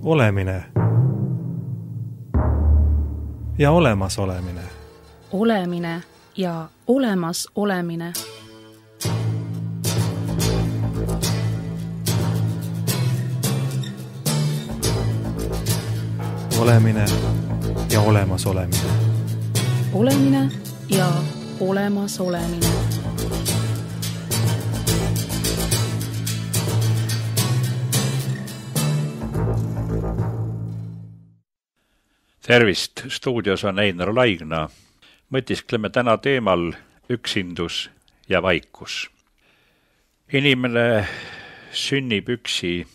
Olemine ja olemasolemine. Olemine ja olemasolemine. Olemine ja olemasolemine. Olemine ja olemasolemine. Tervist, stuudios on Einar Laigna. Mõtiskleme täna teemal üksindus ja vaikus. Inimene sünnib üksi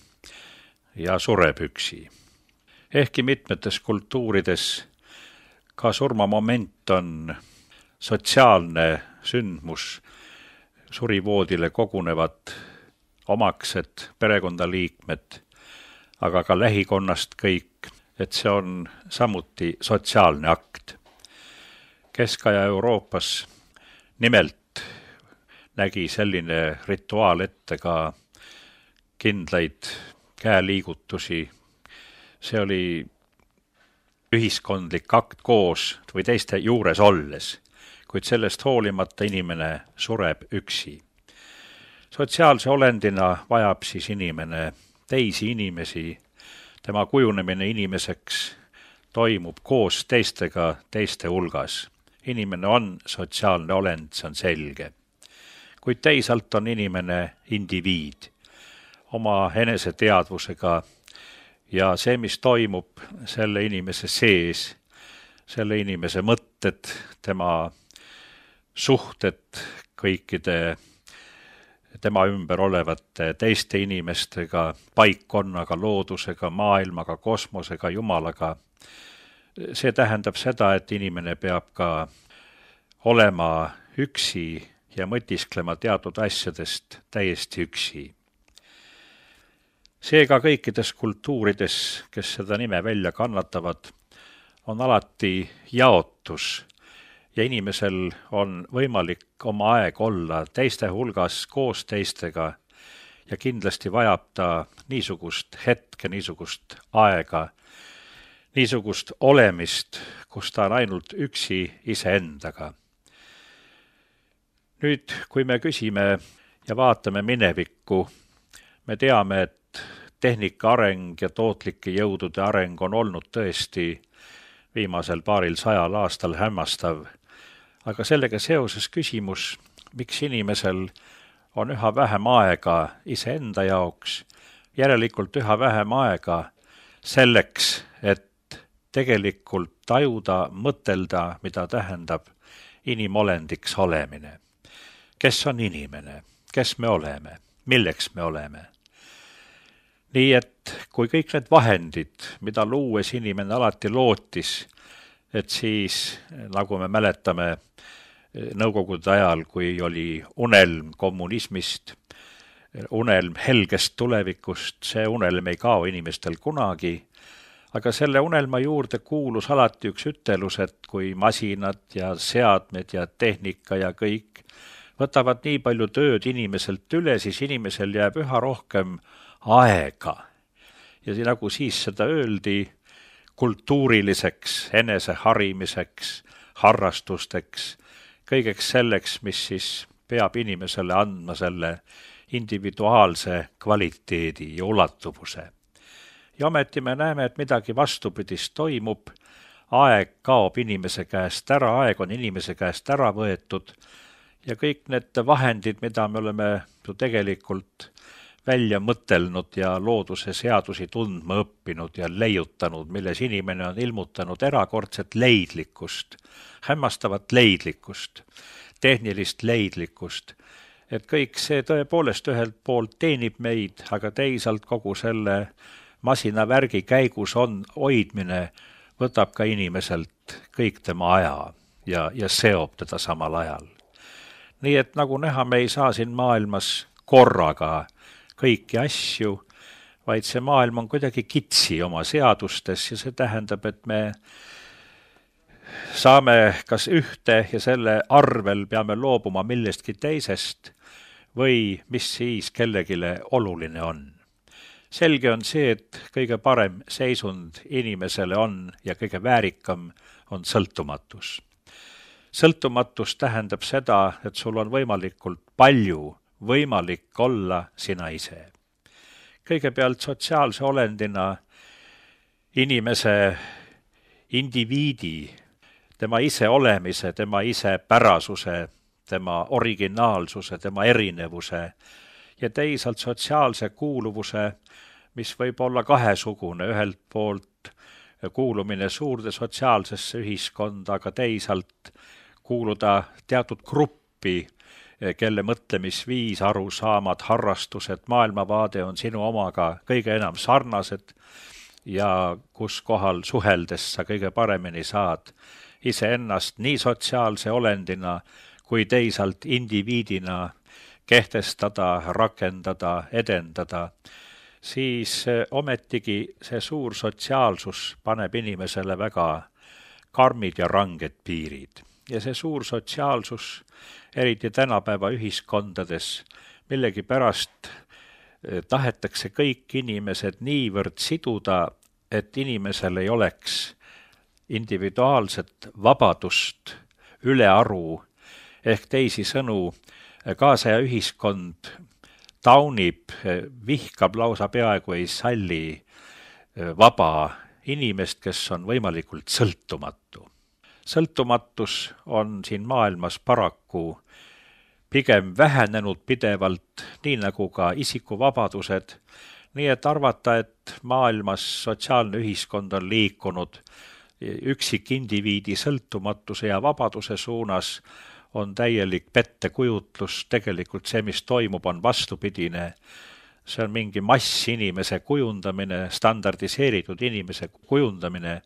ja sureb üksi. Ehkki mitmetes kultuurides ka surmamoment on sotsiaalne sündmus, surivoodile kogunevad omaksed, perekonnaliikmed, aga ka lähikonnast kõik, et see on samuti sotsiaalne akt. Keskaja Euroopas nimelt nägi selline rituaal ette ka kindlaid käeliigutusi. See oli ühiskondlik akt koos või teiste juures olles, kuid sellest hoolimata inimene sureb üksi. Sotsiaalse olendina vajab siis inimene teisi inimesi. Tema kujunemine inimeseks toimub koos teistega teiste hulgas. Inimene on sotsiaalne olend, see on selge. Kuid teisalt on inimene indiviid oma eneseteadvusega ja see, mis toimub selle inimese sees, selle inimese mõtted, tema suhted kõikide tema ümber olevate teiste inimestega, paikkonnaga, loodusega, maailmaga, kosmosega, Jumalaga. See tähendab seda, et inimene peab ka olema üksi ja mõtisklema teatud asjadest täiesti üksi. Seega kõikides kultuurides, kes seda nime välja kannatavad, on alati jaotus ja inimesel on võimalik oma aeg olla teiste hulgas koos teistega ja kindlasti vajab ta niisugust hetke, niisugust aega, niisugust olemist, kus ta on ainult üksi iseendaga. Nüüd, kui me küsime ja vaatame minevikku, me teame, et tehnika areng ja tootlike jõudude areng on olnud tõesti viimasel 200 aastal hämmastav. Aga sellega seoses küsimus, miks inimesel on üha vähem aega iseenda jaoks, järelikult üha vähem aega selleks, et tegelikult tajuda, mõtelda, mida tähendab inimolendiks olemine. Kes on inimene? Kes me oleme? Milleks me oleme? Nii et kui kõik need vahendid, mida luues inimene alati lootis, et siis, nagu me mäletame, nõukogude ajal, kui oli unelm kommunismist, unelm helgest tulevikust, see unelm ei kao inimestel kunagi, aga selle unelma juurde kuulus alati üks ütelus, et kui masinad ja seadmed ja tehnika ja kõik võtavad nii palju tööd inimeselt üle, siis inimesel jääb üha rohkem aega. Ja nagu siis seda öeldi, kultuuriliseks, eneseharimiseks, harrastusteks, kõigeks selleks, mis siis peab inimesele andma selle individuaalse kvaliteedi ja ulatuvuse. Ja ometi me näeme, et midagi vastupidist toimub, aeg kaob inimese käest ära, aeg on inimese käest ära võetud ja kõik need vahendid, mida me oleme ju tegelikult välja mõtelnud ja looduse seadusi tundma õppinud ja leiutanud, milles inimene on ilmutanud erakordset leidlikkust, hämmastavat leidlikkust, tehnilist leidlikkust, et kõik see tõepoolest ühelt poolt teenib meid, aga teisalt kogu selle masinavärgi käigus on hoidmine, võtab ka inimeselt kõik tema aja ja seob teda samal ajal. Nii et nagu näha, me ei saa siin maailmas korraga kõiki asju, vaid see maailm on kuidagi kitsi oma seadustes ja see tähendab, et me saame kas ühte ja selle arvel peame loobuma millestki teisest või mis siis kellegile oluline on. selge on see, et kõige parem seisund inimesele on ja kõige väärikam on sõltumatus. Sõltumatus tähendab seda, et sul on võimalikult palju võimalik olla sina ise. Kõigepealt sotsiaalse olendina inimese indiviidi, tema ise olemise, tema ise pärasuse, tema originaalsuse, tema erinevuse ja teisalt sotsiaalse kuuluvuse, mis võib olla kahesugune, ühelt poolt kuulumine suurde sotsiaalsesse ühiskonda, aga teisalt kuuluda teatud gruppi, kelle mõtlemisviis, arusaamad, harrastused, maailmavaade on sinu omaga kõige enam sarnased ja kus kohal suheldes sa kõige paremini saad iseennast nii sotsiaalse olendina kui teisalt indiviidina kehtestada, rakendada, edendada, siis ometigi see suur sotsiaalsus paneb inimesele väga karmid ja ranged piirid. Ja see suur sotsiaalsus, eriti tänapäeva ühiskondades, millegipärast tahetakse kõik inimesed niivõrd siduda, et inimesel ei oleks individuaalset vabadust ülearu, ehk teisisõnu, kaasaja ühiskond taunib, vihkab, lausa peaaegu ei salli vaba inimest, kes on võimalikult sõltumatu. Sõltumatus on siin maailmas paraku pigem vähenenud pidevalt, nii nagu ka isikuvabadused, nii et arvata, et maailmas sotsiaalne ühiskond on liikunud üksikindiviidi sõltumatuse ja vabaduse suunas, on täielik pettekujutlus, tegelikult see, mis toimub, on vastupidine. See on mingi massinimese kujundamine, standardiseeritud inimese kujundamine,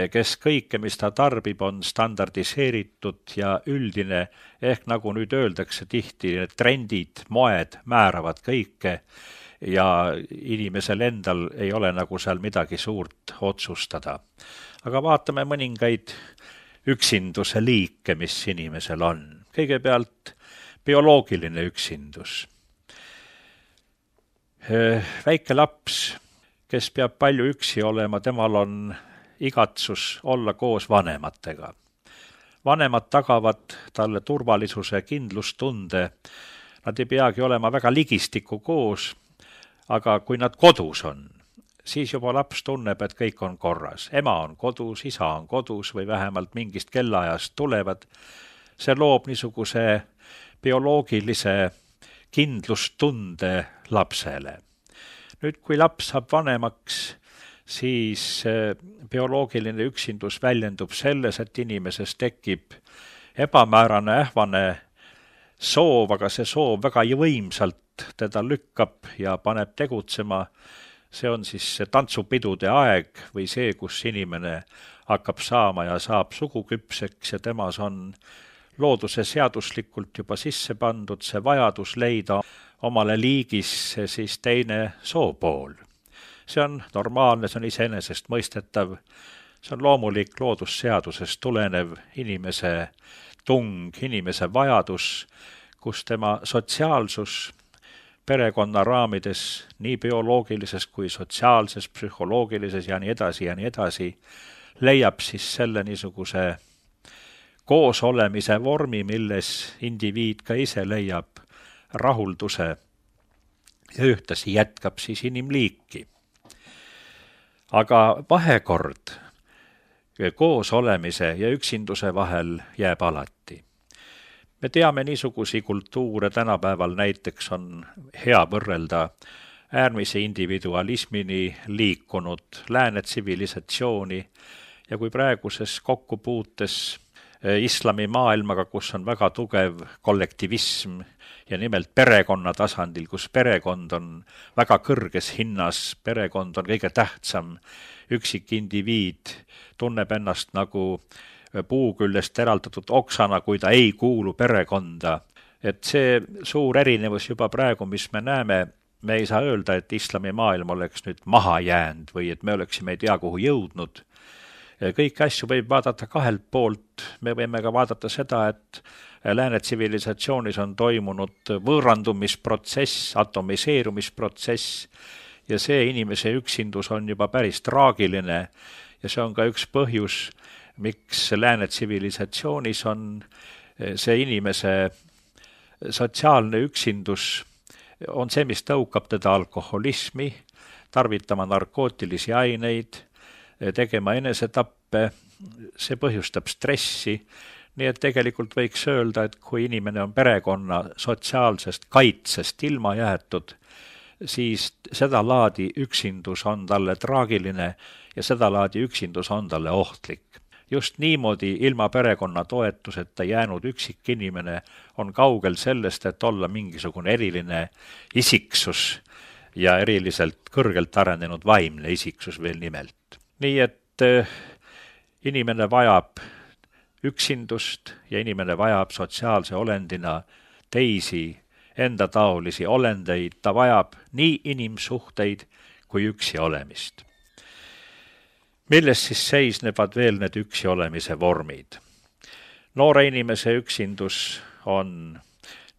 kes kõike, mis ta tarbib, on standardiseeritud ja üldine, ehk nagu nüüd öeldakse tihti, trendid, moed määravad kõike ja inimesel endal ei ole nagu seal midagi suurt otsustada. Aga vaatame mõningaid üksinduse liike, mis inimesel on. Kõigepealt bioloogiline üksindus. Väike laps, kes peab palju üksi olema, temal on igatsus olla koos vanematega. Vanemad tagavad talle turvalisuse, kindlustunde. Nad ei peagi olema väga ligistikku koos, aga kui nad kodus on, siis juba laps tunneb, et kõik on korras. Ema on kodus, isa on kodus või vähemalt mingist kellaajast tulevad. See loob niisuguse bioloogilise kindlustunde lapsele. Nüüd, kui laps saab vanemaks, siis bioloogiline üksindus väljendub selles, et inimeses tekib ebamäärane ähvane soov, aga see soov väga võimsalt teda lükkab ja paneb tegutsema. See on siis see tantsupidude aeg või see, kus inimene hakkab saama ja saab suguküpseks ja temas on looduse seaduslikult juba sisse pandud see vajadus leida omale liigis siis teine soopool. See on normaalne, see on iseenesest mõistetav, see on loomulik loodusseadusest tulenev inimese tung, inimese vajadus, kus tema sotsiaalsus perekonna raamides, nii bioloogilises kui sotsiaalses, psühholoogilises ja nii edasi, leiab siis selle niisuguse koosolemise vormi, milles indiviid ka ise leiab rahulduse ja ühtlasi jätkab siis inimliiki. Aga vahekord koosolemise ja üksinduse vahel jääb alati. Me teame niisugusi kultuure, tänapäeval näiteks on hea võrrelda äärmise individualismini liikunud lääne tsivilisatsiooni ja kui praeguses kokkupuutes islami maailmaga, kus on väga tugev kollektivism ja nimelt perekonna tasandil, kus perekond on väga kõrges hinnas, perekond on kõige tähtsam, üksik indiviid tunneb ennast nagu puu küljest eraldatud oksana, kui ta ei kuulu perekonda. Et see suur erinevus juba praegu, mis me näeme, me ei saa öelda, et islami maailm oleks nüüd maha jäänud või et me oleksime ei tea kuhu jõudnud. Kõiki asju võib vaadata kahelt poolt, me võime ka vaadata seda, et lääne tsivilisatsioonis on toimunud võõrandumisprotsess, atomiseerumisprotsess ja see inimese üksindus on juba päris traagiline ja see on ka üks põhjus, miks lääne tsivilisatsioonis on see inimese sotsiaalne üksindus on see, mis tõukab teda alkoholismi, tarvitama narkootilisi aineid, tegema enesetappe, see põhjustab stressi, nii et tegelikult võiks öelda, et kui inimene on perekonna sotsiaalsest kaitsest ilma jäetud, siis seda laadi üksindus on talle traagiline ja seda laadi üksindus on talle ohtlik. Just niimoodi ilma perekonna toetuseta jäänud üksik inimene on kaugel sellest, et olla mingisugune eriline isiksus ja eriliselt kõrgelt arenenud vaimne isiksus veel nimelt. Nii et inimene vajab üksindust ja inimene vajab sotsiaalse olendina teisi enda taolisi olendeid, ta vajab nii inimsuhteid kui üksi olemist. Milles siis seisnevad veel need üksi olemise vormid? Noore inimese üksindus on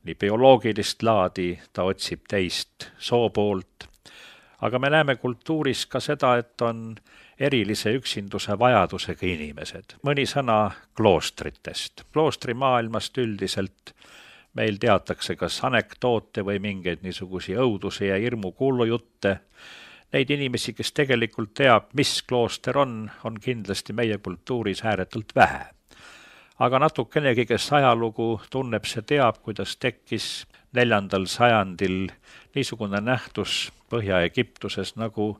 nii bioloogilist laadi, ta otsib teist soopoolt, aga me näeme kultuuris ka seda, et on erilise üksinduse vajadusega inimesed. Mõni sõna kloostritest. Kloostrimaailmast üldiselt meil teatakse kas anekdoote või mingeid niisugusi õuduse ja hirmu kuulujutte. Neid inimesi, kes tegelikult teab, mis klooster on kindlasti meie kultuuris ääretult vähe. Aga natukenegi, kes ajalugu tunneb, see teab, kuidas tekkis 4. sajandil niisugune nähtus Põhja-Egiptuses nagu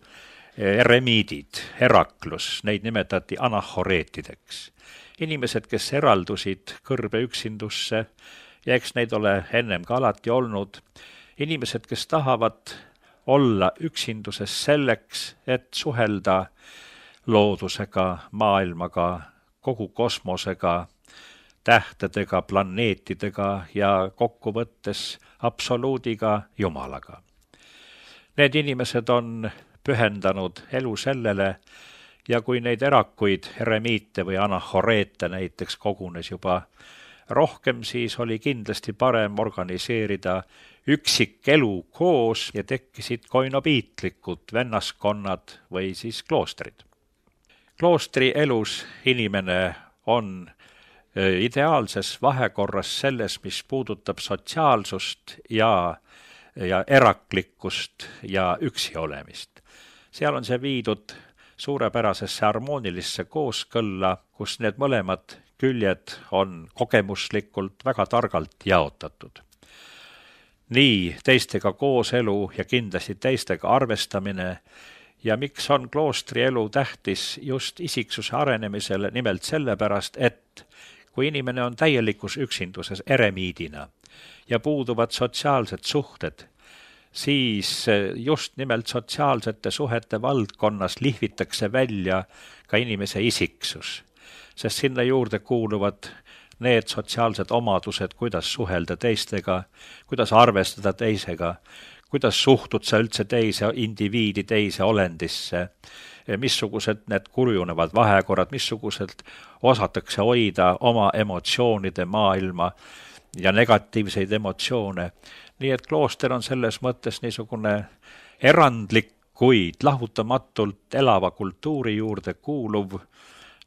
eremiidid, Heraklus, neid nimetati anahoreetideks. Inimesed, kes eraldusid kõrbe üksindusse, ja eks neid ole ennem ka alati olnud, inimesed, kes tahavad olla üksinduses selleks, et suhelda loodusega, maailmaga, kogu kosmosega, tähtedega, planeetidega ja kokkuvõttes absoluudiga Jumalaga. Need inimesed on pühendanud elu sellele ja kui neid erakuid, eremiite või anahoreete näiteks kogunes juba rohkem, siis oli kindlasti parem organiseerida üksik elu koos ja tekkisid koinobiitlikud vennaskonnad või siis kloostrid. Kloostri elus inimene on ideaalses vahekorras selles, mis puudutab sotsiaalsust ja eraklikkust ja üksi olemist. Seal on see viidud suurepärasesse harmoonilisse kooskõlla, kus need mõlemad küljed on kogemuslikult väga targalt jaotatud. Nii teistega kooselu ja kindlasti teistega arvestamine ja miks on kloostri elu tähtis just isiksuse arenemisele, nimelt sellepärast, et kui inimene on täielikus üksinduses eremiidina ja puuduvad sotsiaalsed suhted, siis just nimelt sotsiaalsete suhete valdkonnas lihvitakse välja ka inimese isiksus, sest sinna juurde kuuluvad need sotsiaalsed omadused, kuidas suhelda teistega, kuidas arvestada teisega, kuidas suhtud sa üldse teise indiviidi, teise olendisse, missugused need kujunevad vahekorrad, missugused osatakse hoida oma emotsioonide maailma ja negatiivseid emotsioone. Nii et klooster on selles mõttes niisugune erandlik, kuid lahutamatult elava kultuuri juurde kuuluv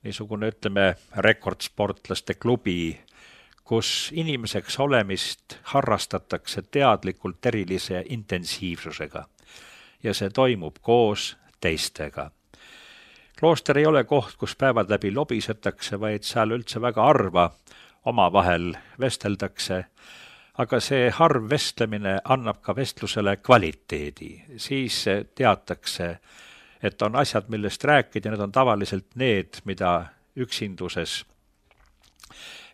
niisugune, ütleme, rekordsportlaste klubi, kus inimeseks olemist harrastatakse teadlikult erilise intensiivsusega ja see toimub koos teistega. Klooster ei ole koht, kus päevad läbi lobisetakse, vaid seal üldse väga harva omavahel vesteldakse, aga see harv vestlemine annab ka vestlusele kvaliteedi. Siis teatakse, et on asjad, millest rääkida, need on tavaliselt need, mida üksinduses,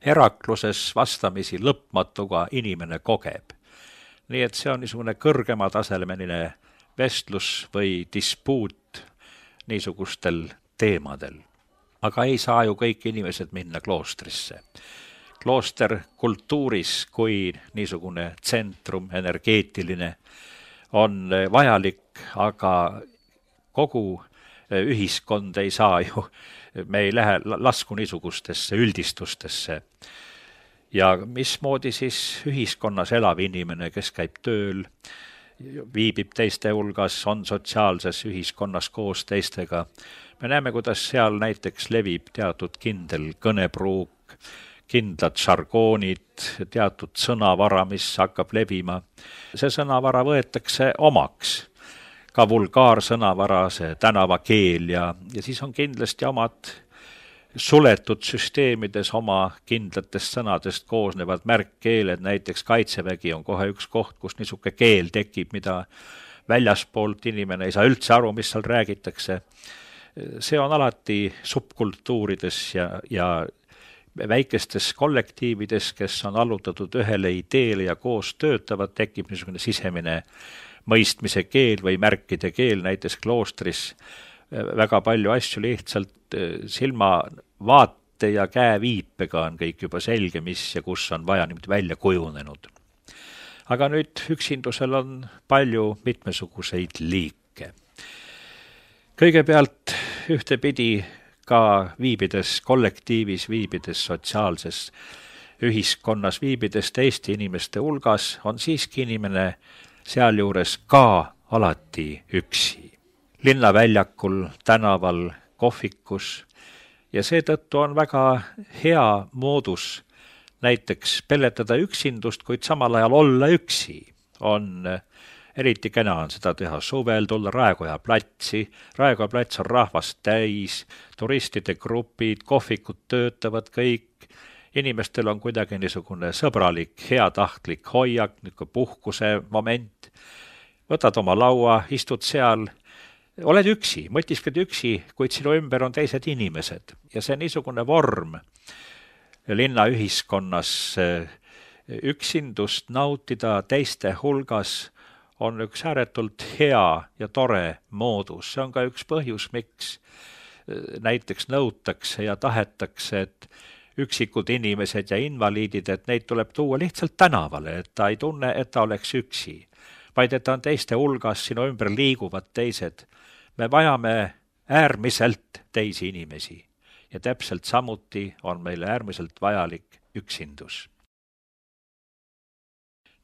Herakluses vastamisi lõpmatuga inimene kogeb. Nii et see on niisugune kõrgema tasemeline vestlus või dispuut niisugustel teemadel. Aga ei saa ju kõik inimesed minna kloostrisse. Klooster kultuuris kui niisugune tsentrum, energeetiline, on vajalik, aga kogu ühiskond ei saa ju, me ei lähe lasku niisugustesse üldistustesse. Ja mismoodi siis ühiskonnas elav inimene, kes käib tööl, viibib teiste hulgas, on sotsiaalses ühiskonnas koos teistega. Me näeme, kuidas seal näiteks levib teatud kindel kõnepruuk, kindlad žargoonid, teatud sõnavara, mis hakkab levima. See sõnavara võetakse omaks, ka vulgaarsõnavara, see tänavakeel ja siis on kindlasti omad suletud süsteemides oma kindlatest sõnadest koosnevad märkkeeled, näiteks Kaitsevägi on kohe üks koht, kus niisuke keel tekib, mida väljaspoolt inimene ei saa üldse aru, mis seal räägitakse. See on alati subkultuurides ja väikestes kollektiivides, kes on allutatud ühele ideele ja koos töötavad, tekib niisugune sisemine mõistmise keel või märkide keel, näiteks kloostris väga palju asju lihtsalt silma vaate ja käeviipega on kõik juba selge, mis ja kus on vaja niimoodi välja kujunenud. Aga nüüd üksindusel on palju mitmesuguseid liike. Kõigepealt ühtepidi ka viibides kollektiivis, viibides sotsiaalses ühiskonnas, viibides teiste inimeste hulgas, on siiski inimene sealjuures ka alati üksi. Linnaväljakul, tänaval, kohvikus ja seetõttu on väga hea moodus näiteks pelletada üksindust, kuid samal ajal olla üksi. Eriti kena on seda teha suvel, tulla Raekoja platsi. Raekoja plats on rahvast täis, turistide grupid, kohvikud töötavad kõik. Inimestel on kuidagi niisugune sõbralik, heatahtlik hoiak, niisugune puhkuse moment. Võtad oma laua, istud seal, oled üksi, mõtiskled üksi, kuid sinu ümber on teised inimesed. Ja see niisugune vorm linnaühiskonnas üksindust nautida teiste hulgas on üks ääretult hea ja tore moodus. See on ka üks põhjus, miks näiteks nõutakse ja tahetakse, et üksikud inimesed ja invaliidid, et neid tuleb tuua lihtsalt tänavale, et ta ei tunne, et ta oleks üksi, vaid et ta on teiste hulgas, sinu ümber liiguvad teised. Me vajame äärmiselt teisi inimesi ja täpselt samuti on meile äärmiselt vajalik üksindus.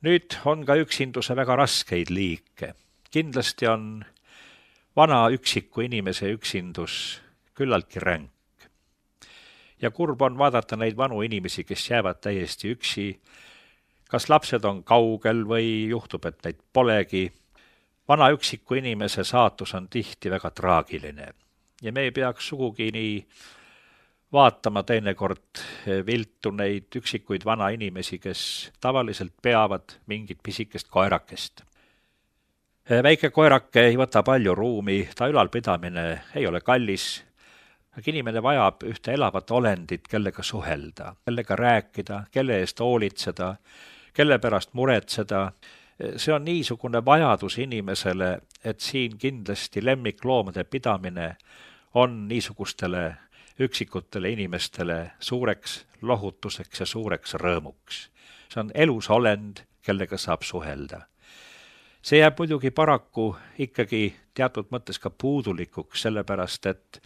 Nüüd on ka üksinduse väga raskeid liike. Kindlasti on vana üksiku inimese üksindus küllaltki ränk. Ja kurb on vaadata neid vanu inimesi, kes jäävad täiesti üksi. Kas lapsed on kaugel või juhtub, et neid polegi. Vana üksiku inimese saatus on tihti väga traagiline ja me ei peaks sugugi nii vaatama teinekord viltu neid üksikuid vana inimesi, kes tavaliselt peavad mingit pisikest koerakest. Väike koerake ei võta palju ruumi, ta ülalpidamine ei ole kallis, aga inimene vajab ühte elavat olendit, kellega suhelda, kellega rääkida, kelle eest hoolitseda, kelle pärast muretseda. See on niisugune vajadus inimesele, et siin kindlasti lemmikloomade pidamine on niisugustele üksikutele inimestele suureks lohutuseks ja suureks rõõmuks. See on elus olend, kellega saab suhelda. See jääb muidugi paraku ikkagi teatud mõttes ka puudulikuks, sellepärast et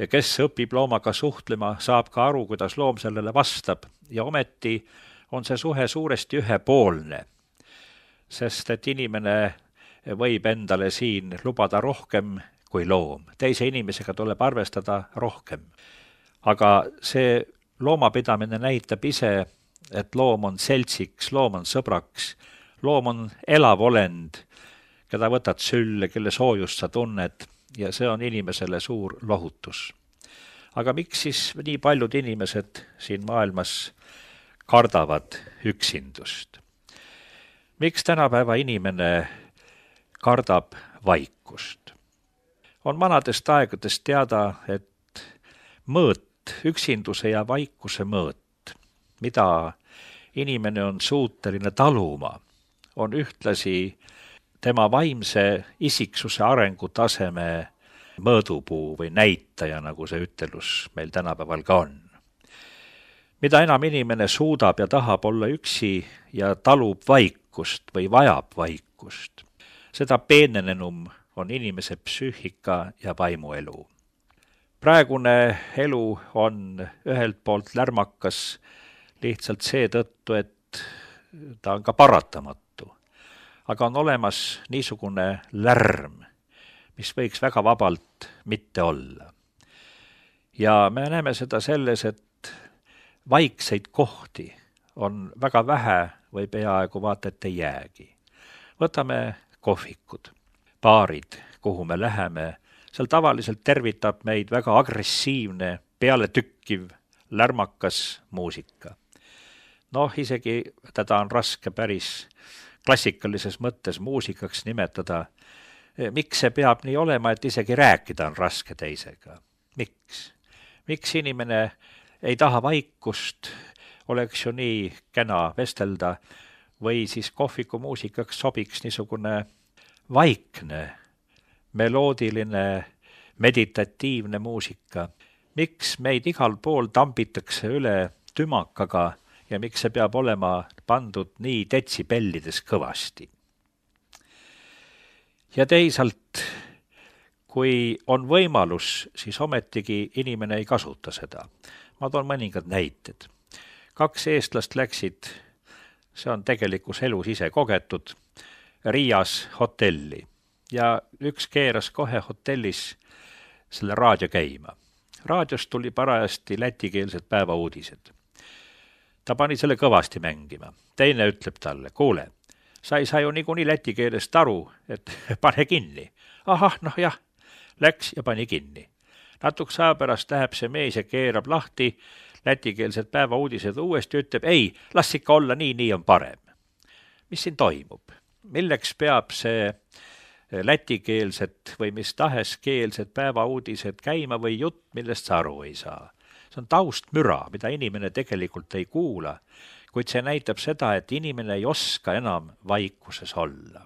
kes õpib loomaga suhtlema, saab ka aru, kuidas loom sellele vastab ja ometi on see suhe suuresti ühepoolne. Sest et inimene võib endale siin lubada rohkem kui loom. Teise inimesega tuleb arvestada rohkem. Aga see loomapidamine näitab ise, et loom on seltsiks, loom on sõbraks, loom on elav olend, keda võtad sülle, kelle soojust sa tunned ja see on inimesele suur lohutus. Aga miks siis nii paljud inimesed siin maailmas kardavad üksindust? Miks tänapäeva inimene kardab vaikust? On vanadest aegadest teada, et mõõt, üksinduse ja vaikuse mõõt, mida inimene on suuteline taluma, on ühtlasi tema vaimse isiksuse arengutaseme mõõdupuu või näitaja, nagu see ütelus meil tänapäeval ka on. Mida enam inimene suudab ja tahab olla üksi ja talub vaikust või vajab vaikust, seda peenenenum on inimese psüühika ja vaimuelu. Praegune elu on ühelt poolt lärmakas lihtsalt seetõttu, et ta on ka paratamatu. aga on olemas niisugune lärm, mis võiks väga vabalt mitte olla. Ja me näeme seda selles, et vaikseid kohti on väga vähe või peaaegu vaata, et ei jäägi. Võtame kohvikud, baarid, kuhu me läheme, seal tavaliselt tervitab meid väga agressiivne, pealetükkiv, lärmakas muusika. Isegi teda on raske päris klassikalises mõttes muusikaks nimetada. Miks see peab nii olema, et isegi rääkida on raske teisega? Miks? Miks inimene ei taha vaikust, oleks ju nii kena vestelda, või siis kohviku muusikaks sobiks niisugune vaikne, meloodiline, meditatiivne muusika. Miks meid igal pool tambitakse üle tümakaga ja miks see peab olema pandud nii detsibellides kõvasti? Ja teisalt, kui on võimalus, siis ometigi inimene ei kasuta seda. Ma toon mõningad näited. 2 eestlast läksid, see on tegelikus elus ise kogetud, Riias hotelli ja üks keeras kohe hotellis selle raadio käima. Raadiost tuli parajasti lätikeelsed päevauudised. Ta pani selle kõvasti mängima. Teine ütleb talle, kuule, sa ei saa ju niikuinii läti keelest aru, et pane kinni. Ahah, jah, läks ja pani kinni. Natuks aja pärast läheb see mees ja keerab lahti lätikeelsed päevauudised uuesti, ütleb, ei, las ikka olla nii on parem. Mis siin toimub? Milleks peab see lätikeelsed või mis tahes keelsed päevauudised käima või jutt, millest sa aru ei saa? See on taustmüra, mida inimene tegelikult ei kuula, kuid see näitab seda, et inimene ei oska enam vaikuses olla.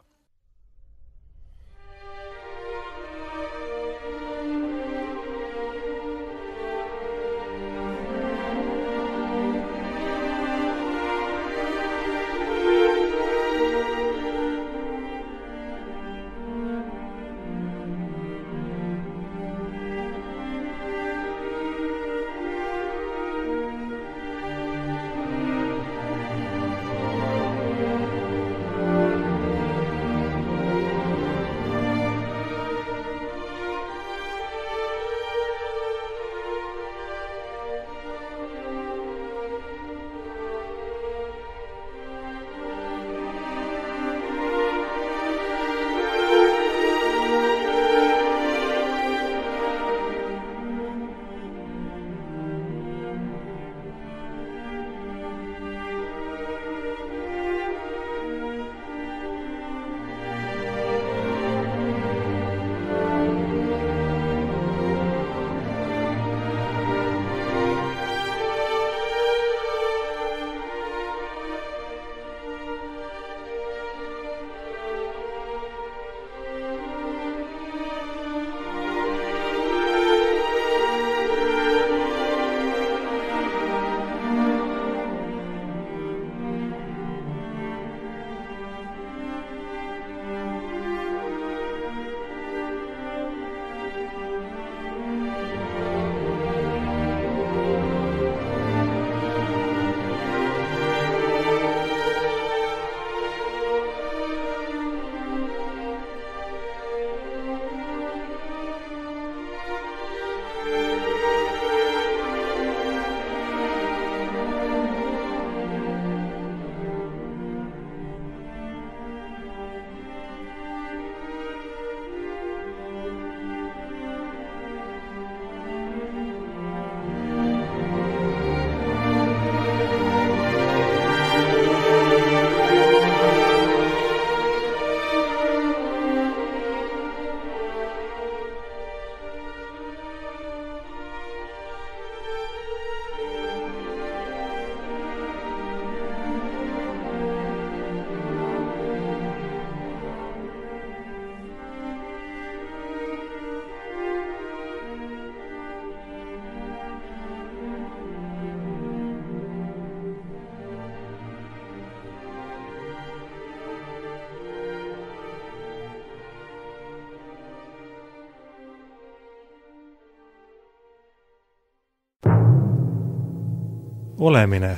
Olemine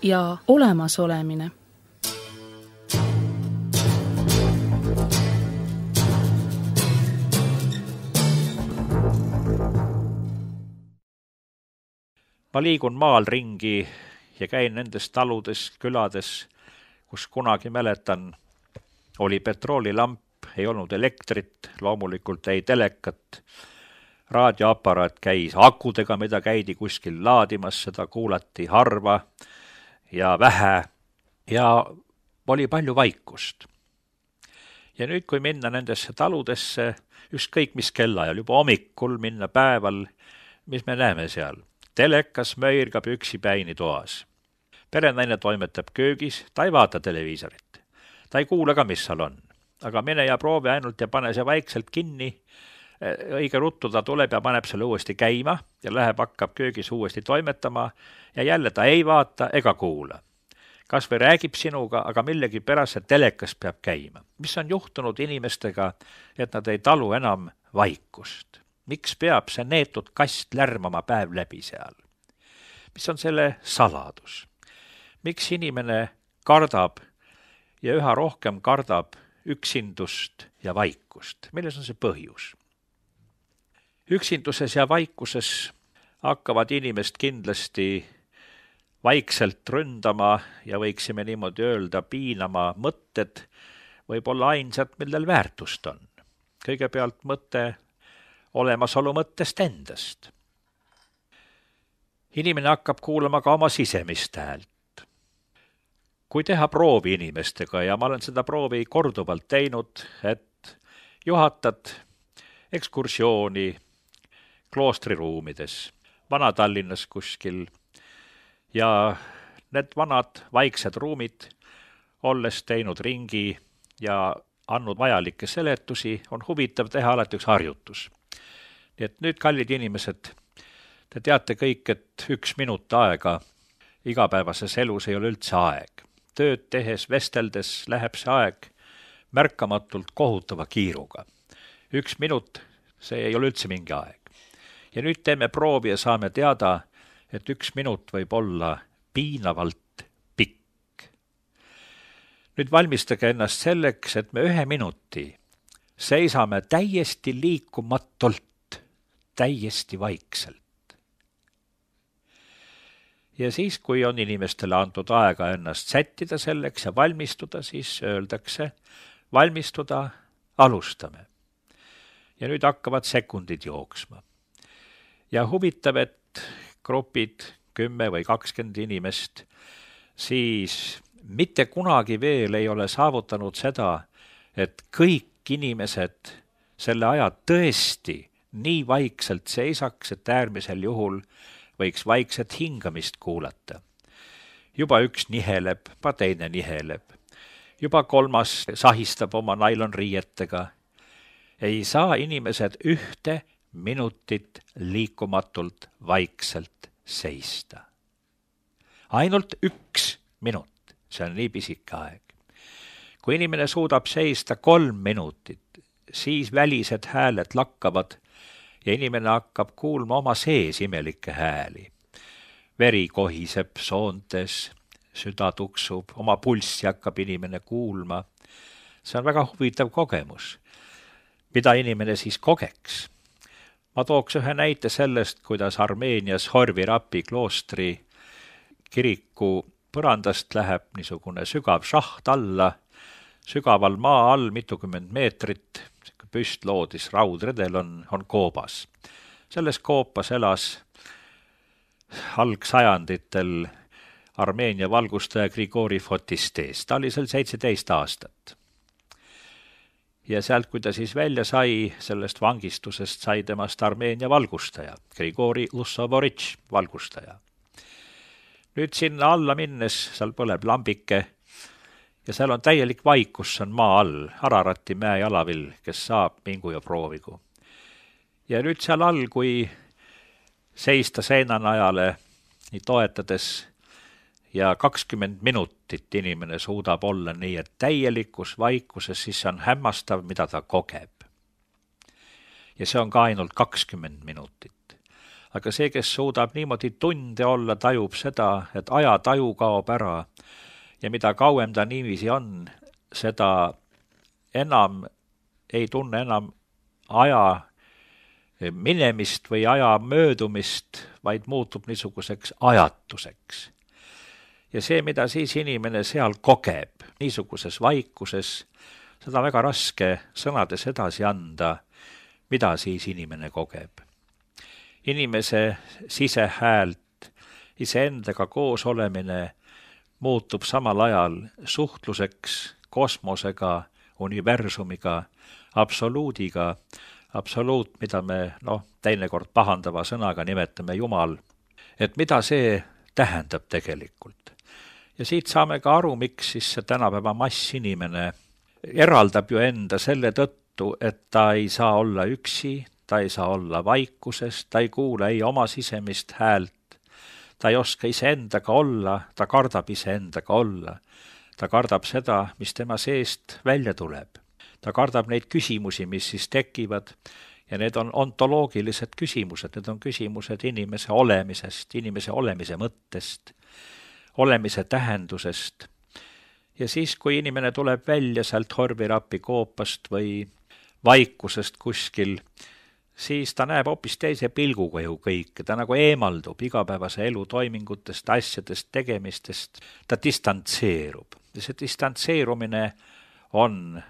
ja olemasolemine. Ma liigun maal ringi ja käin nendes taludes, külades, kus kunagi mäletan, oli petroolilamp, ei olnud elektrit, loomulikult ei telekat, raadioaparaat käis akudega, mida käidi kuskil laadimas, seda kuulati harva ja vähe ja oli palju vaikust. Ja nüüd, kui minna nendesse taludesse, ükskõik mis kellaajal, juba hommikul minna päeval, mis me näeme seal? Telekas möirgab üksipäini toas. Perenaine toimetab köögis, ta ei vaata televiisorit. Ta ei kuule ka, mis seal on. Aga mine ja proovi ainult ja pane see vaikselt kinni. Õige ruttu ta tuleb ja paneb selle uuesti käima ja läheb, hakkab köögis uuesti toimetama ja jälle ta ei vaata ega kuula. Kas või räägib sinuga, aga millegi pärast see telekas peab käima. Mis on juhtunud inimestega, et nad ei talu enam vaikust? Miks peab see neetud kast lärmama päev läbi seal? Mis on selle saladus? Miks inimene kardab ja üha rohkem kardab üksindust ja vaikust? Milles on see põhjus? Üksinduses ja vaikuses hakkavad inimest kindlasti vaikselt ründama ja võiksime niimoodi öelda piinama mõtted, võib-olla ainsad, millel väärtust on. Kõigepealt mõte olemasolu mõttest endast. Inimene hakkab kuulama ka oma sisemist häält. Kui teha proovi inimestega, ja ma olen seda proovi korduvalt teinud, et juhatad ekskursiooni kloostriruumides, Vana-Tallinnas kuskil, ja need vanad vaiksed ruumid, olles teinud ringi ja andnud vajalikke seletusi, on huvitav teha alati üks harjutus. Nii et nüüd, kallid inimesed, te teate kõik, et 1 minut aega igapäevases elus ei ole üldse aeg. Tööd tehes, vesteldes läheb see aeg märkamatult kohutava kiiruga. 1 minut, see ei ole üldse mingi aeg. Ja nüüd teeme proovi ja saame teada, et 1 minut võib olla piinavalt pikk. Nüüd valmistage ennast selleks, et me 1 minuti seisame täiesti liikumatult, täiesti vaikselt. Ja siis, kui on inimestele antud aega ennast sättida selleks ja valmistuda, siis öeldakse, valmistuda, alustame. Ja nüüd hakkavad sekundid jooksma. Ja huvitav, et grupid 10 või 20 inimest, siis mitte kunagi veel ei ole saavutanud seda, et kõik inimesed selle aja tõesti nii vaikselt seisaks, et äärmisel juhul võiks vaikset hingamist kuulata. Juba üks niheleb, teine niheleb. Juba 3 sahistab oma nailonriietega. Ei saa inimesed 1 minutit liikumatult vaikselt seista. Ainult 1 minut, see on nii pisike aeg. Kui inimene suudab seista 3 minutit, siis välised hääled lakkavad ja inimene hakkab kuulma oma sees imelikke hääli. Veri kohiseb soontes, süda tuksub, oma pulssi hakkab inimene kuulma. See on väga huvitav kogemus. Mida inimene siis kogeks? Ma tooks ühe näite sellest, kuidas Armeenias Horvi Rapi kloostri kiriku põrandast läheb niisugune sügav šaht alla, sügaval maa all mitukümmend meetrit, püstloodis raudredel on koobas. Selles koopas elas algsajanditel Armeenia valgustaja Grigori Fotistes. Ta oli seal 17 aastat. Ja sealt, kui ta siis välja sai, sellest vangistusest sai temast Armeenia valgustaja, Grigori Lussovoritš valgustaja. Nüüd sinna alla minnes, seal põleb lambike, ja seal on täielik vaikus, see on maa all, Ararati mäe jalavil, kes saab, mingu ja proovigu. Ja nüüd seal all, kui seista seinanajale nii toetades ja 20 minutit inimene suudab olla nii, et täielikus vaikuses, siis see on hämmastav, mida ta kogeb. Ja see on ka ainult 20 minutit. Aga see, kes suudab niimoodi tunde olla, tajub seda, et aja taju kaob ära. Ja mida kauem ta niiviisi on, seda enam ei tunne enam aja minemist või aja möödumist, vaid muutub niisuguseks ajatuseks. Ja see, mida siis inimene seal kogeb, niisuguses vaikuses, seda väga raske sõnades edasi anda, mida siis inimene kogeb. Inimese sisehäält, iseendaga koos olemine muutub samal ajal suhtluseks kosmosega, universumiga, absoluudiga, absoluut, mida me teinekord pahandava sõnaga nimetame Jumal, et mida see tähendab tegelikult. Ja siit saame ka aru, miks siis see tänapäeva massinimene eraldab ju enda selle tõttu, et ta ei saa olla üksi, ta ei saa olla vaikuses, ta ei kuule ei oma sisemist häält, ta ei oska iseendaga olla, ta kardab iseendaga olla, ta kardab seda, mis tema seest välja tuleb. Ta kardab neid küsimusi, mis siis tekivad, ja need on ontoloogilised küsimused, need on küsimused inimese olemisest, inimese olemise mõttest, olemise tähendusest. Ja siis, kui inimene tuleb välja sealt Horvirapi koopast või vaikusest kuskil, siis ta näeb hoopis teise pilguga ju kõike, ta nagu eemaldub igapäevase elu toimingutest, asjadest, tegemistest, ta distantseerub. Ja see distantseerumine on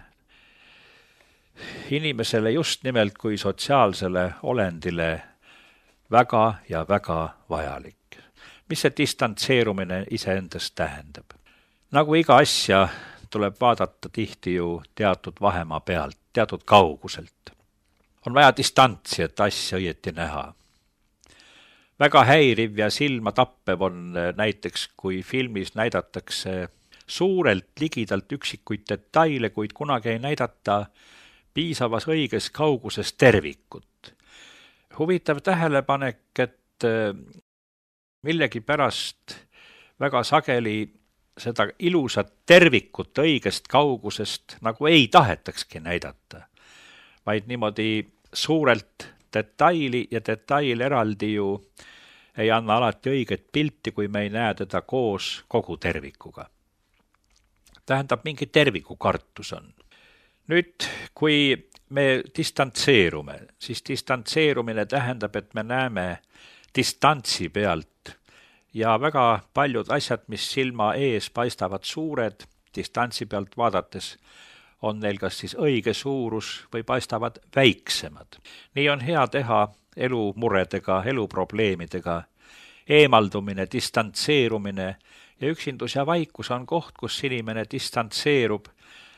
inimesele just nimelt kui sotsiaalsele olendile väga ja väga vajalik. Mis see distantseerumine iseendast tähendab? Nagu iga asja tuleb vaadata tihti ju teatud vahemaa pealt, teatud kauguselt. On vaja distantsi, et asja õieti näha. Väga häiriv ja silma tappev on näiteks, kui filmis näidatakse suurelt ligidalt üksikuid detaile, kuid kunagi ei näidata piisavas õiges kauguses tervikut. Huvitav tähelepanek, et millegipärast väga sageli seda ilusat tervikut õigest kaugusest nagu ei tahetakski näidata, vaid niimoodi suurelt detaili ja detail eraldi ju ei anna alati õiget pilti, kui me ei näe teda koos kogu tervikuga. Tähendab, mingi terviku kartus on. Nüüd, kui me distantseerume, siis distantseerumine tähendab, et me näeme distantsi pealt ja väga paljud asjad, mis silma ees paistavad suured, distantsi pealt vaadates on neil kas siis õige suurus või paistavad väiksemad. Nii on hea teha elumuredega, eluprobleemidega, eemaldumine, distantseerumine ja üksindus ja vaikus on koht, kus inimene distantseerub.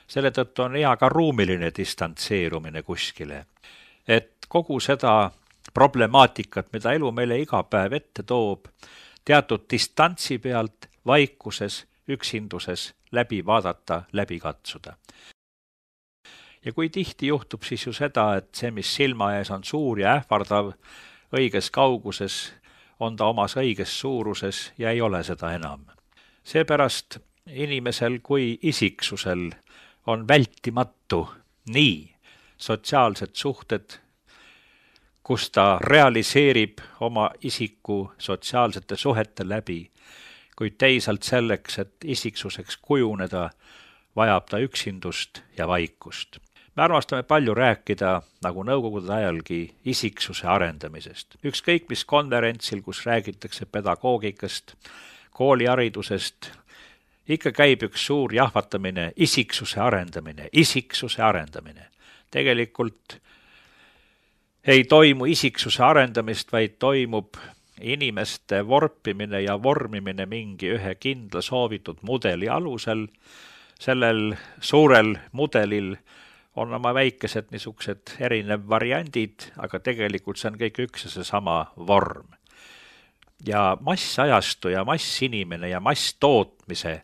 Selle tõttu on hea ka ruumiline distantseerumine kuskile. Et kogu seda problemaatikat, mida elu meile iga päev ette toob, teatud distantsi pealt, vaikuses, üksinduses läbi vaadata, läbi katsuda. Ja kui tihti juhtub siis ju seda, et see, mis silma ees on suur ja ähvardav, õiges kauguses, on ta omas õiges suuruses ja ei ole seda enam. Seepärast inimesel kui isiksusel on vältimatu nii sotsiaalsed suhted, kus ta realiseerib oma isiku sotsiaalsete suhete läbi, kuid teisalt selleks, et isiksuseks kujuneda, vajab ta üksindust ja vaikust. Me armastame palju rääkida, nagu nõukogude ajalgi, isiksuse arendamisest. Ükskõik mis konverentsil, kus räägitakse pedagoogikast, kooliharidusest, ikka käib üks suur jahvatamine, isiksuse arendamine. Tegelikult ei toimu isiksuse arendamist, vaid toimub inimeste vorpimine ja vormimine mingi ühe kindla soovitud mudeli alusel. Sellel suurel mudelil on oma väikesed niisugused erinev variandid, aga tegelikult see on kõik üks ja seesama vorm. Ja massajastu ja massinimene ja masstootmise,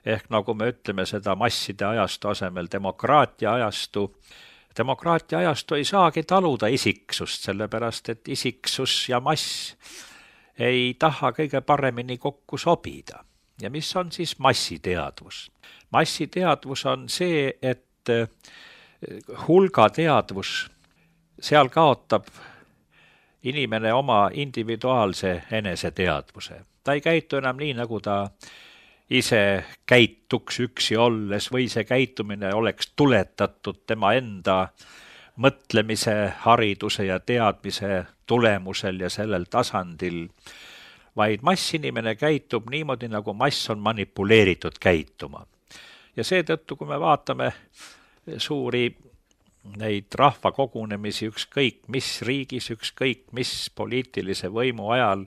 ehk nagu me ütleme seda masside ajastu asemel demokraatia ajastu ei saagi taluda isiksust, sellepärast et isiksus ja mass ei taha kõige paremini kokku sobida. Ja mis on siis massiteadvus? Massiteadvus on see, et hulgateadvus, seal kaotab inimene oma individuaalse eneseteadvuse. Ta ei käitu enam nii, nagu ta ise käituks üksi olles või see käitumine oleks tuletatud tema enda mõtlemise, hariduse ja teadmise tulemusel ja sellel tasandil, vaid massinimene käitub niimoodi, nagu mass on manipuleeritud käituma. Ja seetõttu, kui me vaatame suuri neid rahvakogunemisi ükskõik mis riigis, ükskõik mis poliitilise võimu ajal,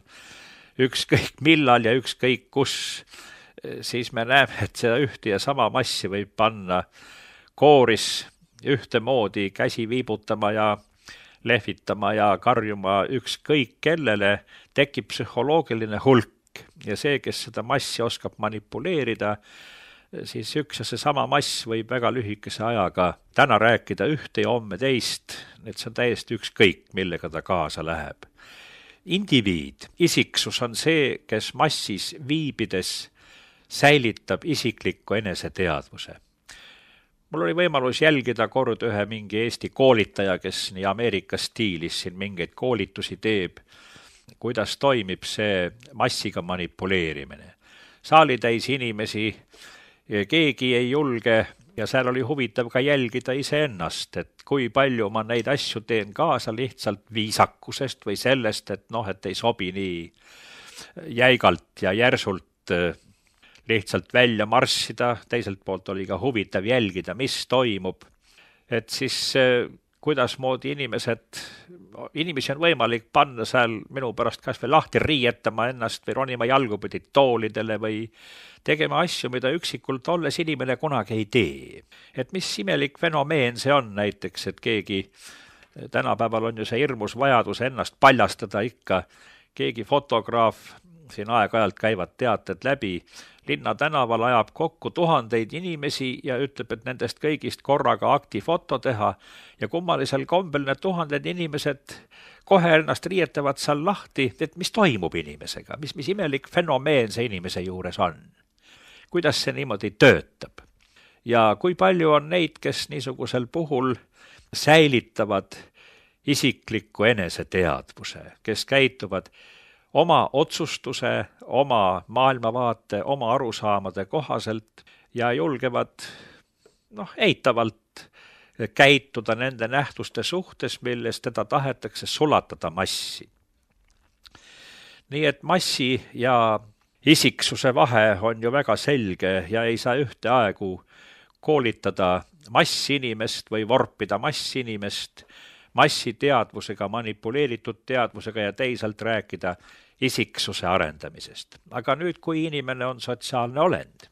ükskõik millal ja ükskõik kus, siis me näeme, et seda ühte ja sama massi võib panna kooris ühtemoodi käsi viibutama ja lehvitama ja karjuma ükskõik kellele, tekib psühholoogiline hulk ja see, kes seda massi oskab manipuleerida, siis üks ja seesama mass võib väga lühikese ajaga täna rääkida ühte ja homme teist, et see on täiesti ükskõik, millega ta kaasa läheb. Indiviid, isiksus on see, kes massis viibides säilitab isikliku eneseteadvuse. Mul oli võimalus jälgida kord ühe mingi Eesti koolitaja, kes nii Ameerika stiilis siin mingeid koolitusi teeb, kuidas toimib see massiga manipuleerimine. Saali täis inimesi, keegi ei julge ja seal oli huvitav ka jälgida iseennast, et kui palju ma neid asju teen kaasa lihtsalt viisakusest või sellest, et ei sobi nii jäigalt ja järsult lihtsalt välja marssida, teiselt poolt oli ka huvitav jälgida, mis toimub. Et siis kuidasmoodi inimesi on võimalik panna seal minu pärast kas või lahti riietama ennast või ronima jalgupidi toolidele või tegema asju, mida üksikult olles inimene kunagi ei tee. Et mis imelik fenomeen see on näiteks, et keegi, tänapäeval on ju see hirmus vajadus ennast paljastada ikka, keegi fotograaf, siin aeg-ajalt käivad teated läbi, linna tänaval ajab kokku tuhandeid inimesi ja ütleb, et nendest kõigist korraga aktifoto teha ja kummalisel kombel need tuhanded inimesed kohe ennast riietavad seal lahti, et mis toimub inimesega, mis imelik fenomeen see inimese juures on. Kuidas see niimoodi töötab? Ja kui palju on neid, kes niisugusel puhul säilitavad isikliku eneseteadvuse, kes käituvad oma otsustuse, oma maailmavaate, oma arusaamade kohaselt ja julgevad eitavalt käituda nende nähtuste suhtes, milles teda tahetakse sulatada massi. Nii et massi ja isiksuse vahe on ju väga selge ja ei saa ühteaegu koolitada massinimest või vorpida massinimest, massiteadvusega, manipuleeritud teadvusega ja teisalt rääkida isiksuse arendamisest. Aga nüüd, kui inimene on sotsiaalne olend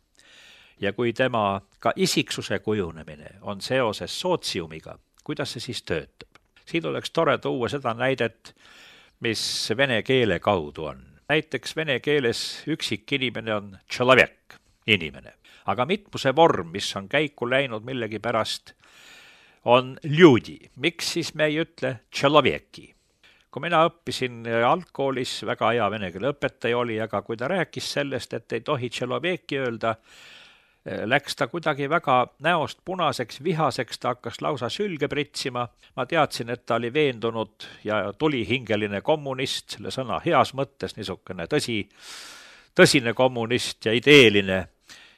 ja kui tema ka isiksuse kujunemine on seoses sootsiumiga, kuidas see siis töötab? Siin oleks tore tuua seda näidet, mis vene keele kaudu on. Näiteks vene keeles üksik inimene on človek, inimene. Aga mitmuse vorm, mis on käiku läinud millegi pärast, on ljudi. Miks siis me ei ütle človeki? Kui mina õppisin algkoolis, väga hea vene keele õpetaja oli, aga kui ta rääkis sellest, et ei tohi človeki öelda, läks ta kuidagi väga näost punaseks, vihaseks, ta hakkas lausa sülge pritsima. Ma teadsin, et ta oli veendunud ja tulihingeline kommunist, selle sõna heas mõttes niisugune tõsine kommunist ja ideeline.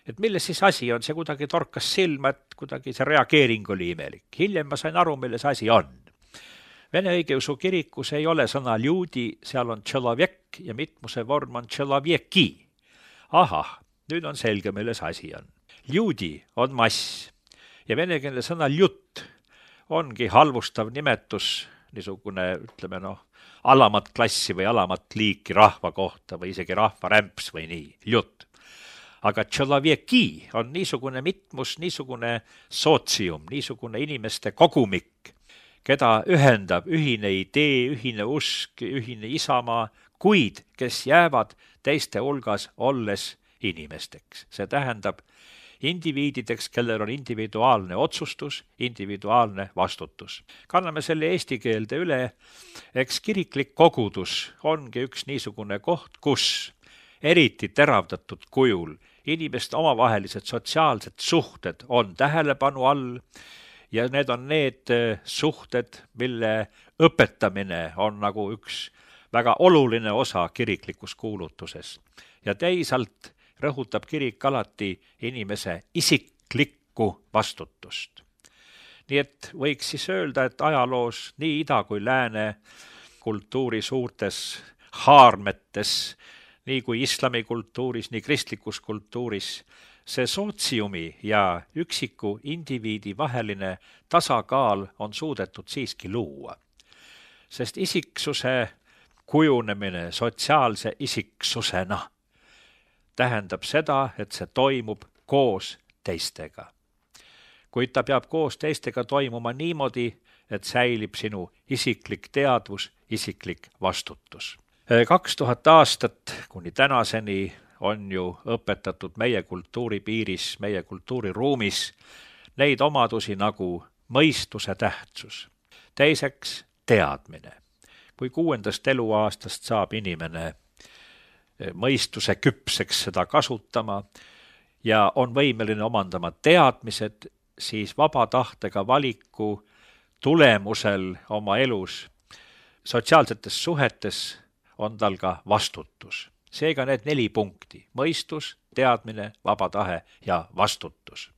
Et milles siis asi on, see kuidagi torkas silma, et kuidagi see reageering oli imelik. Hiljem ma sain aru, milles asi on. Vene õigeusu kirikus ei ole sõna ljudi, seal on človek ja mitmuse vorm on človeki. Ahah, nüüd on selge, milles asi on. Ljudi on mass ja venekeelne sõna ljut ongi halvustav nimetus, niisugune, alamat klassi või alamat liiki rahva kohta või isegi rahva rämps või nii, ljut. Aga človeki on niisugune mitmus, niisugune sootsium, niisugune inimeste kogumik, keda ühendab ühine idee, ühine usk, ühine isamaa, kuid kes jäävad teiste hulgas olles inimesteks. See tähendab indiviidideks, kellel on individuaalne otsustus, individuaalne vastutus. Kanname selle eesti keelde üle, eks kiriklik kogudus ongi üks niisugune koht, kus eriti teravdatud kujul inimeste omavahelised sotsiaalsed suhted on tähelepanu all ja need on need suhted, mille õpetamine on nagu üks väga oluline osa kiriklikus kuulutuses. Ja teisalt rõhutab kirik alati inimese isiklikku vastutust. Nii et võiks siis öelda, et ajaloos nii ida kui lääne kultuuri suurtes haarmetes, nii kui islamikultuuris, nii kristlikus kultuuris, see sootsiumi ja üksiku indiviidi vaheline tasakaal on suudetud siiski luua. Sest isiksuse kujunemine sotsiaalse isiksusena tähendab seda, et see toimub koos teistega. Kuid ta peab koos teistega toimuma niimoodi, et säilib sinu isiklik teadvus, isiklik vastutus. 2000 aastat kuni tänaseni on ju õpetatud meie kultuuripiiris, meie kultuuriruumis neid omadusi nagu mõistuse tähtsus. Teiseks teadmine. Kui 6. eluaastast saab inimene mõistuse küpseks seda kasutama ja on võimeline omandama teadmised, siis vaba tahtega valiku tulemusel oma elus sotsiaalsetes suhetes on tal ka vastutus. Seega need 4 punkti: mõistus, teadmine, vaba tahe ja vastutus.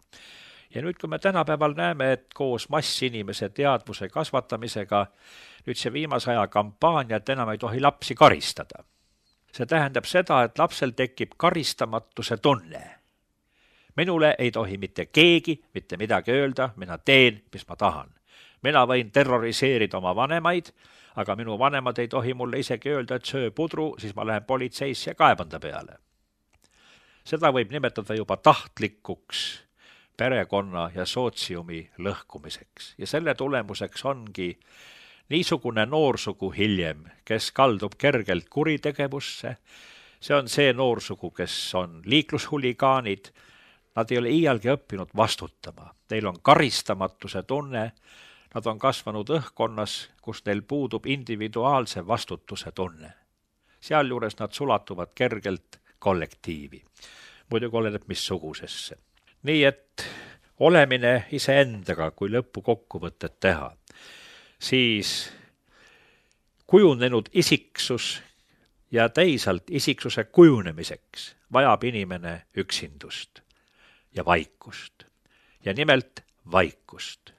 Ja nüüd, kui me tänapäeval näeme, et koos massinimese teadvuse kasvatamisega nüüd see viimase aja kampaania, et enam ei tohi lapsi karistada. See tähendab seda, et lapsel tekib karistamatuse tunne. Minule ei tohi mitte keegi mitte midagi öelda, mina teen, mis ma tahan. Mina võin terroriseerida oma vanemaid, aga minu vanemad ei tohi mulle isegi öelda, et söö pudru, siis ma lähen politseisse ja kaeban ta peale. Seda võib nimetada juba tahtlikuks perekonna ja sootsiumi lõhkumiseks. Ja selle tulemuseks ongi niisugune noorsugu hiljem, kes kaldub kergelt kuritegevusse. See on see noorsugu, kes on liiklushuligaanid. Nad ei ole iialgi õppinud vastutama. Neil on karistamatuse tunne. Nad on kasvanud õhkonnas, kus neil puudub individuaalse vastutuse tunne. Sealjuures nad sulatuvad kergelt kollektiivi. Muidugi oleneb missugusesse. Nii et olemine iseendaga, kui lõppu kokkuvõtted teha, siis kujunenud isiksus ja teisalt isiksuse kujunemiseks vajab inimene üksindust ja vaikust. Ja nimelt vaikust.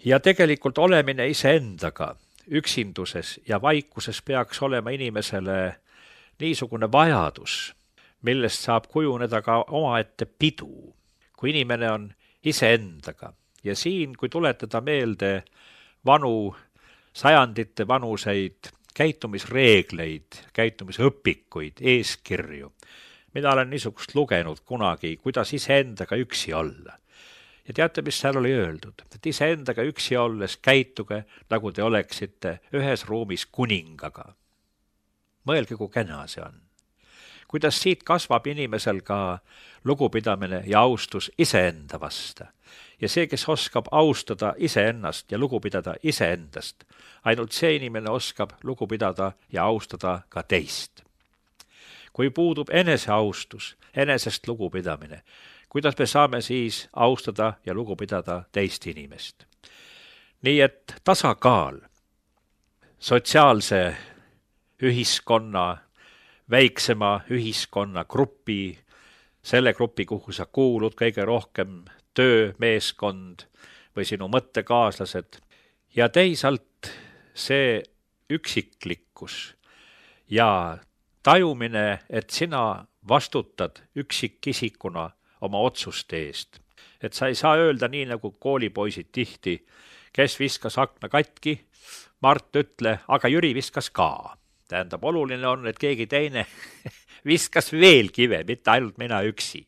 Ja tegelikult olemine iseendaga üksinduses ja vaikuses peaks olema inimesele niisugune vajadus, millest saab kujuneda ka omaette pidu, kui inimene on iseendaga. Ja siin, kui tuletada meelde vanu sajandite vanuseid käitumisreegleid, käitumisõpikuid, eeskirju, mida olen niisugust lugenud kunagi, kuidas iseendaga üksi olla. Ja teate, mis seal oli öeldud? Et iseendaga üksi olles käituge, nagu te oleksite ühes ruumis kuningaga. Mõelge, kui kena see on. Kuidas siit kasvab inimesel ka lugupidamine ja austus iseenda vasta. Ja see, kes oskab austada iseennast ja lugupidada iseendast, ainult see inimene oskab lugupidada ja austada ka teist. Kui puudub eneseaustus, enesest lugupidamine, kuidas me saame siis austada ja lugupidada teist inimest? Nii et tasakaal sotsiaalse ühiskonna, väiksema ühiskonna grupi, selle grupi, kuhu sa kuulud kõige rohkem, töömeeskond või sinu mõttekaaslased, ja teisalt see üksiklikkus ja tajumine, et sina vastutad üksikisikuna oma otsuste eest. Et sa ei saa öelda nii, nagu koolipoisid tihti, kes viskas akna katki, Mart ütle, aga Jüri viskas ka. Tähendab, oluline on, et keegi teine viskas veel kive, mitte ainult mina üksi.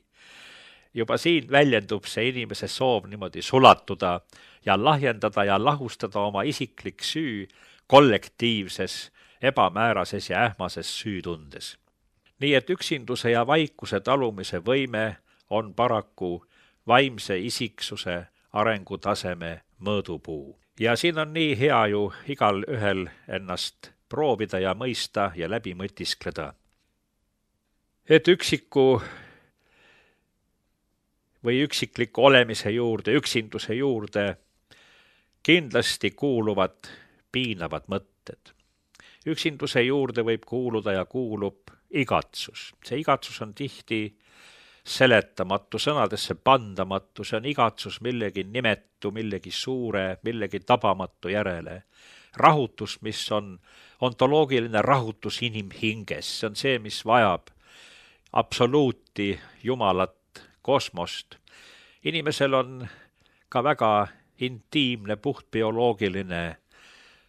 Juba siin väljendub see inimese soov niimoodi sulatuda ja lahjendada ja lahustada oma isiklik süü kollektiivses, ebamäärases ja ähmases süütundes. Nii et üksinduse ja vaikuse talumise võime on paraku vaimse isiksuse arengutaseme mõõdupuu. Ja siin on nii hea ju igal ühel ennast proovida ja mõista ja läbi mõtiskleda. Et üksiku või üksikliku olemise juurde, üksinduse juurde kindlasti kuuluvad piinavad mõtted. Üksinduse juurde võib kuuluda ja kuulub igatsus. See igatsus on tihti seletamatu, sõnadesse pandamatu, see on igatsus millegi nimetu, millegi suure, millegi tabamatu järele. Rahutus, mis on ontoloogiline rahutus inimhinges, see on see, mis vajab absoluuti, Jumalat, kosmost. Inimesel on ka väga intiimne, puhtbioloogiline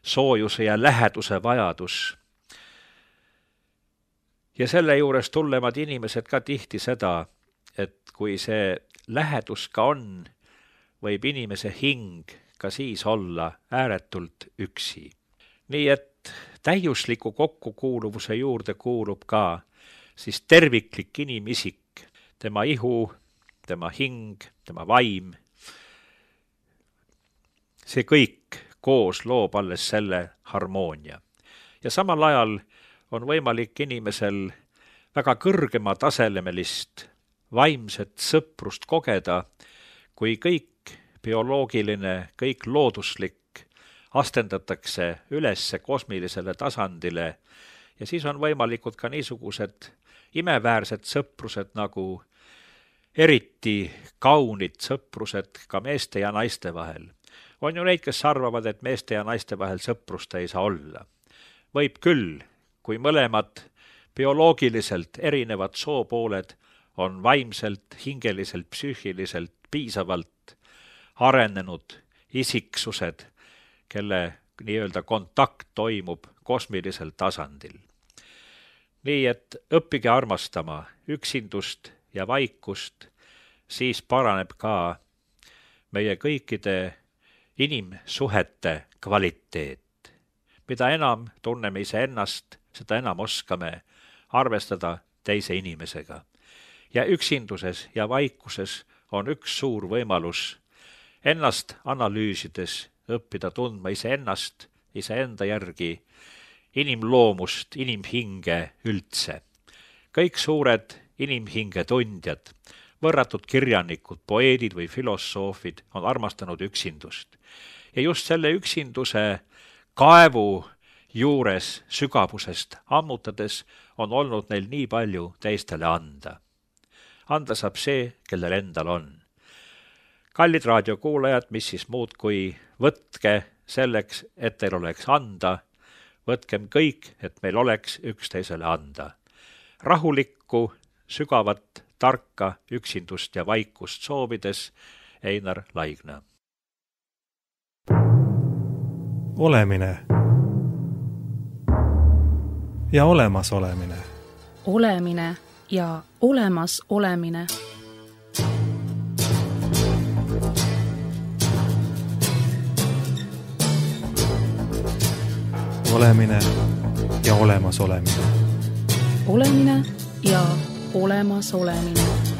soojuse ja läheduse vajadus. Ja selle juures tullevad inimesed ka tihti seda, et kui see lähedus ka on, võib inimese hing ka siis olla ääretult üksi. Nii et täiusliku kokkukuuluvuse juurde kuulub ka siis terviklik inimisik, tema ihu, tema hing, tema vaim. See kõik koos loob alles selle harmoonia. Ja samal ajal on võimalik inimesel väga kõrgema taselemelist vaimset sõprust kogeda, kui kõik bioloogiline, kõik looduslik astendatakse ülesse kosmilisele tasandile ja siis on võimalikud ka niisugused imeväärsed sõprused nagu eriti kaunid sõprused ka meeste ja naiste vahel. On ju neid, kes arvavad, et meeste ja naiste vahel sõprust ei saa olla. Võib küll, kui mõlemad bioloogiliselt erinevad soopooled on vaimselt, hingeliselt, psüühiliselt piisavalt arenenud isiksused, kelle nii-öelda kontakt toimub kosmilisel tasandil. Nii et õppige armastama üksindust ja vaikust, siis paraneb ka meie kõikide inimsuhete kvaliteet. Mida enam tunneme iseennast, seda enam oskame arvestada teise inimesega. Ja üksinduses ja vaikuses on üks suur võimalus ennast analüüsides õppida tundma iseennast, iseenda järgi, inimloomust, inimhinge üldse. Kõik suured inimhinge tundjad, võrratud kirjanikud, poeedid või filosoofid on armastanud üksindust. Ja just selle üksinduse kaevu juures sügavusest ammutades on olnud neil nii palju teistele anda. Anda saab see, kellel endal on. Kallid raadiokuulajad, mis siis muud kui võtke selleks, et teil oleks anda, võtkem kõik, et meil oleks üksteisele anda. Rahulikku, sügavat, tarka üksindust ja vaikust soovides Einar Laigna. Olemine ja olemas olemine. Olemine ja olemas olemine. Olemine ja olemas olemine. Olemine ja olemas olemine.